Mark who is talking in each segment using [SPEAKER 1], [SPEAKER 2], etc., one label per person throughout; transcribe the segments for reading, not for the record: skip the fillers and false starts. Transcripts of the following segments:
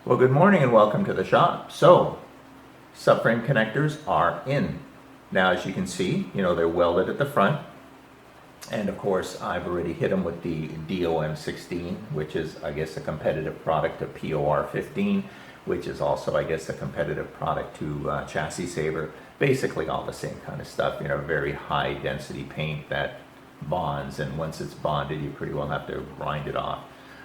[SPEAKER 1] Well, good morning and welcome to the shop. So, subframe connectors are in. Now, as you can see, they're welded at the front. And of course, I've already hit them with the DOM16, which is, I guess, a competitive product of POR15, which is also, I guess, a competitive product to Chassis Saver. Basically all the same kind of stuff, very high density paint that bonds, and once it's bonded, you pretty well have to grind it off.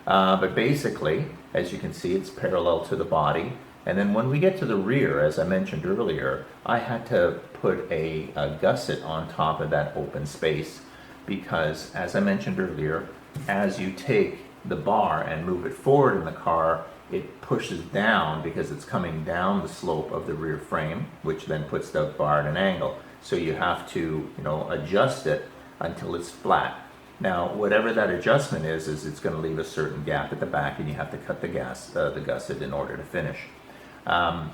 [SPEAKER 1] But basically, as you can see, it's parallel to the body. And then when we get to the rear, as I mentioned earlier, I had to put a gusset on top of that open space because, as I mentioned earlier, as you take the bar and move it forward in the car, it pushes down because it's coming down the slope of the rear frame, which then puts the bar at an angle. So you have to, adjust it until it's flat. Now, whatever that adjustment is it's going to leave a certain gap at the back, and you have to cut the gusset in order to finish. Now,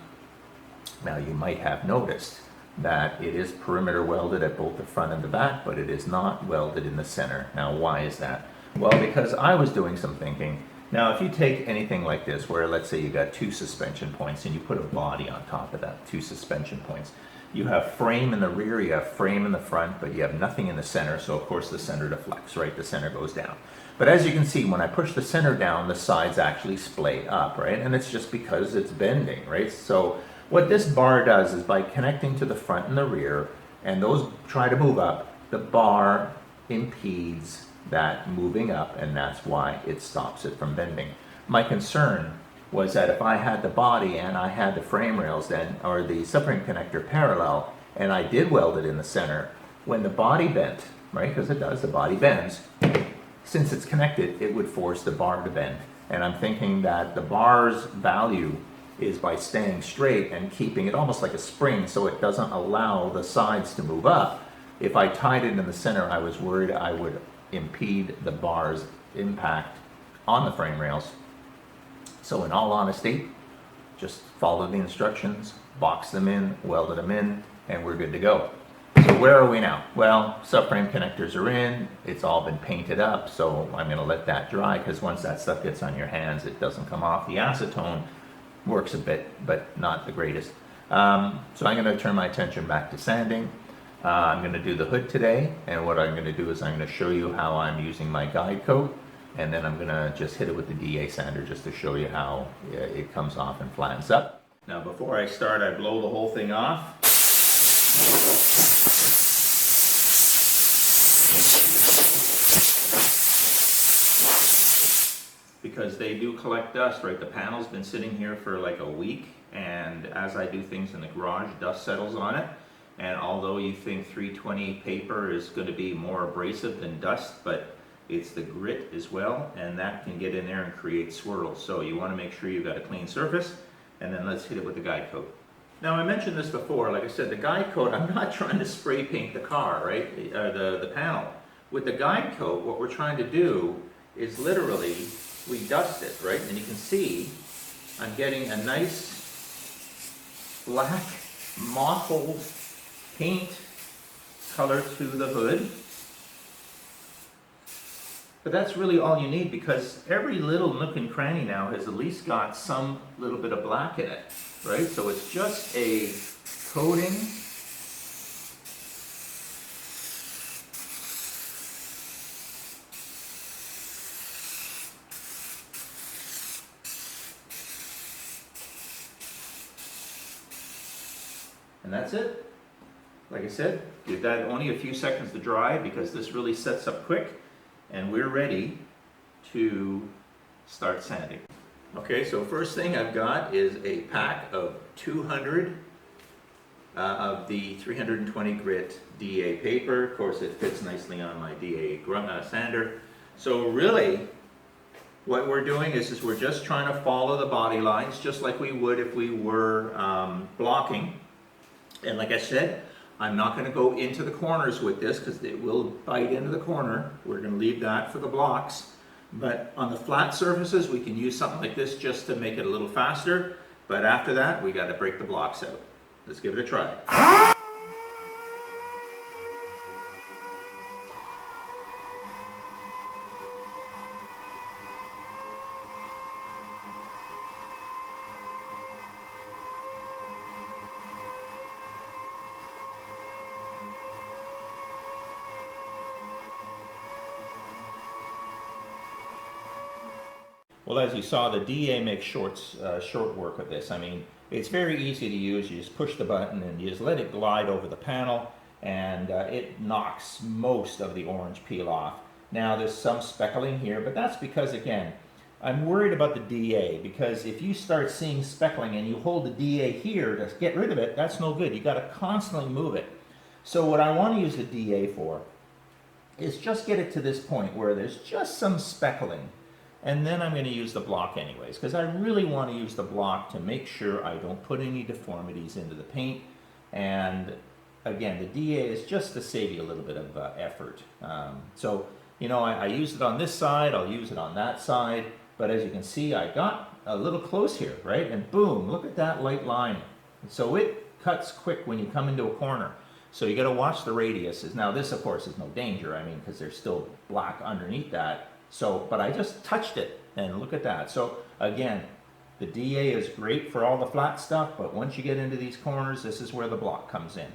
[SPEAKER 1] you might have noticed that it is perimeter welded at both the front and the back, but it is not welded in the center. Now, why is that? Well, because I was doing some thinking. Now, if you take anything like this, where let's say you got two suspension points and you put a body on top of that, two suspension points, you have frame in the rear, you have frame in the front, but you have nothing in the center, so of course the center deflects, right? The center goes down. But as you can see, when I push the center down, the sides actually splay up, right? And it's just because it's bending, right? So what this bar does is by connecting to the front and the rear, and those try to move up, the bar impedes that moving up, and that's why it stops it from bending. My concern was that if I had the body and I had the frame rails then, or the subframe connector parallel, and I did weld it in the center, when the body bent, right, because it does, the body bends, since it's connected, it would force the bar to bend. And I'm thinking that the bar's value is by staying straight and keeping it almost like a spring so it doesn't allow the sides to move up. If I tied it in the center, I was worried I would impede the bar's impact on the frame rails. So in all honesty, just follow the instructions, box them in, welded them in, and we're good to go. So where are we now? Well, subframe connectors are in, it's all been painted up, so I'm going to let that dry because once that stuff gets on your hands, it doesn't come off. The acetone works a bit, but not the greatest. So I'm going to turn my attention back to sanding. I'm going to do the hood today, and what I'm going to do is I'm going to show you how I'm using my guide coat, and then I'm going to just hit it with the DA sander just to show you how it comes off and flattens up. Now before I start, I blow the whole thing off. Because they do collect dust, right? The panel's been sitting here for like a week, and as I do things in the garage, dust settles on it. And although you think 320 paper is going to be more abrasive than dust, but it's the grit as well, and that can get in there and create swirls. So you want to make sure you've got a clean surface, and then let's hit it with the guide coat. Now I mentioned this before, like I said, the guide coat, I'm not trying to spray paint the car, right? The panel. With the guide coat, what we're trying to do is literally, we dust it, right? And you can see I'm getting a nice black mottled paint color to the hood. But that's really all you need because every little nook and cranny now has at least got some little bit of black in it, right? So it's just a coating. And that's it. Like I said, give that only a few seconds to dry because this really sets up quick. And we're ready to start sanding. Okay, so first thing I've got is a pack of 200 of the 320 grit DA paper. Of course, it fits nicely on my DA sander. So really, what we're doing is we're just trying to follow the body lines, just like we would if we were blocking. And like I said, I'm not going to go into the corners with this because it will bite into the corner. We're going to leave that for the blocks. But on the flat surfaces, we can use something like this just to make it a little faster. But after that, we got to break the blocks out. Let's give it a try. Well, as you saw, the DA makes short work of this. I mean, it's very easy to use. You just push the button and you just let it glide over the panel, and it knocks most of the orange peel off. Now, there's some speckling here, but that's because, again, I'm worried about the DA, because if you start seeing speckling and you hold the DA here to get rid of it, that's no good. You got to constantly move it. So what I want to use the DA for is just get it to this point where there's just some speckling. And then I'm going to use the block anyways, because I really want to use the block to make sure I don't put any deformities into the paint. And again, the DA is just to save you a little bit of effort. So, you know, I use it on this side, I'll use it on that side, but as you can see, I got a little close here, right? And boom, look at that light line. So it cuts quick when you come into a corner. So you got to watch the radiuses. Now this, of course, is no danger, I mean, because there's still black underneath that. So, but I just touched it, and look at that. So again, the DA is great for all the flat stuff, but once you get into these corners, this is where the block comes in.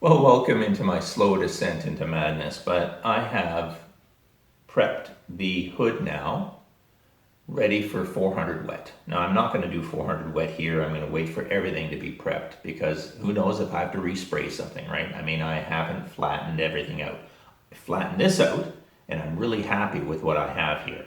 [SPEAKER 1] Well, welcome into my slow descent into madness, but I have prepped the hood now, ready for 400 wet. Now, I'm not going to do 400 wet here. I'm going to wait for everything to be prepped, because who knows if I have to respray something, right? I mean, I haven't flattened everything out. I flattened this out, and I'm really happy with what I have here.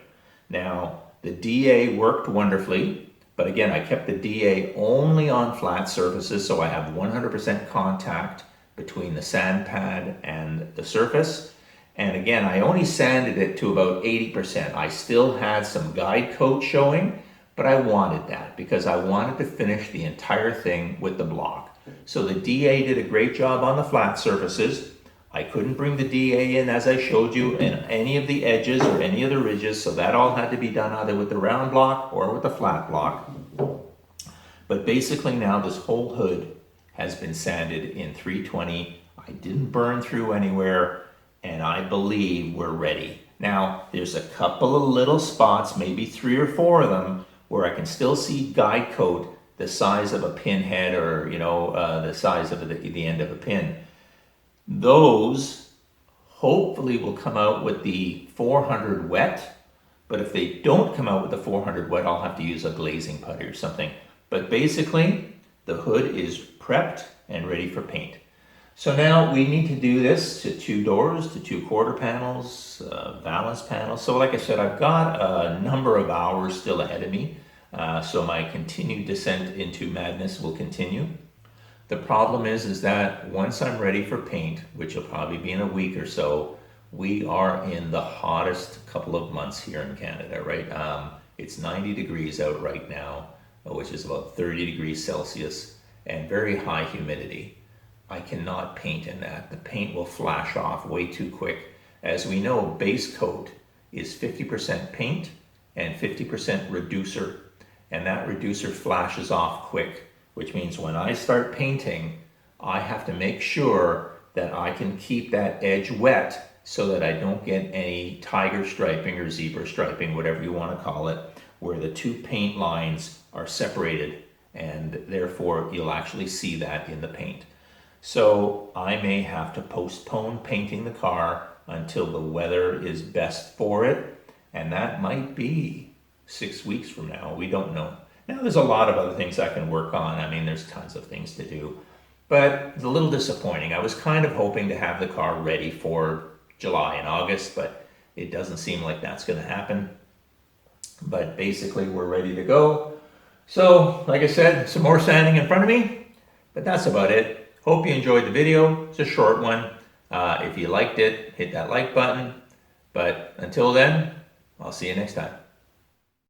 [SPEAKER 1] Now, the DA worked wonderfully, but again, I kept the DA only on flat surfaces, so I have 100% contact between the sand pad and the surface. And again, I only sanded it to about 80%. I still had some guide coat showing, but I wanted that because I wanted to finish the entire thing with the block. So the DA did a great job on the flat surfaces. I couldn't bring the DA in, as I showed you, in any of the edges or any of the ridges, so that all had to be done either with the round block or with the flat block. But basically now this whole hood has been sanded in 320. I didn't burn through anywhere, and I believe we're ready. Now, there's a couple of little spots, maybe 3 or 4 of them, where I can still see guide coat the size of a pinhead, or, you know, the size of the end of a pin. Those hopefully will come out with the 400 wet, but if they don't come out with the 400 wet, I'll have to use a glazing putty or something. But basically, the hood is prepped and ready for paint. So now we need to do this to 2 doors, to 2 quarter panels, valance panels. So like I said, I've got a number of hours still ahead of me. So my continued descent into madness will continue. The problem is that once I'm ready for paint, which will probably be in a week or so, we are in the hottest couple of months here in Canada, right? It's 90 degrees out right now, which is about 30 degrees Celsius, and very high humidity. I cannot paint in that. The paint will flash off way too quick. As we know, base coat is 50% paint and 50% reducer, and that reducer flashes off quick, which means when I start painting, I have to make sure that I can keep that edge wet so that I don't get any tiger striping or zebra striping, whatever you want to call it, where the 2 paint lines are separated, and therefore you'll actually see that in the paint. So I may have to postpone painting the car until the weather is best for it, and that might be 6 weeks from now. We don't know. Now, there's a lot of other things I can work on. I mean, there's tons of things to do, but it's a little disappointing. I was kind of hoping to have the car ready for July and August, but it doesn't seem like that's going to happen. But basically, we're ready to go. So, like I said, some more sanding in front of me, but that's about it. Hope you enjoyed the video. It's a short one. If you liked it, hit that like button. But until then, I'll see you next time.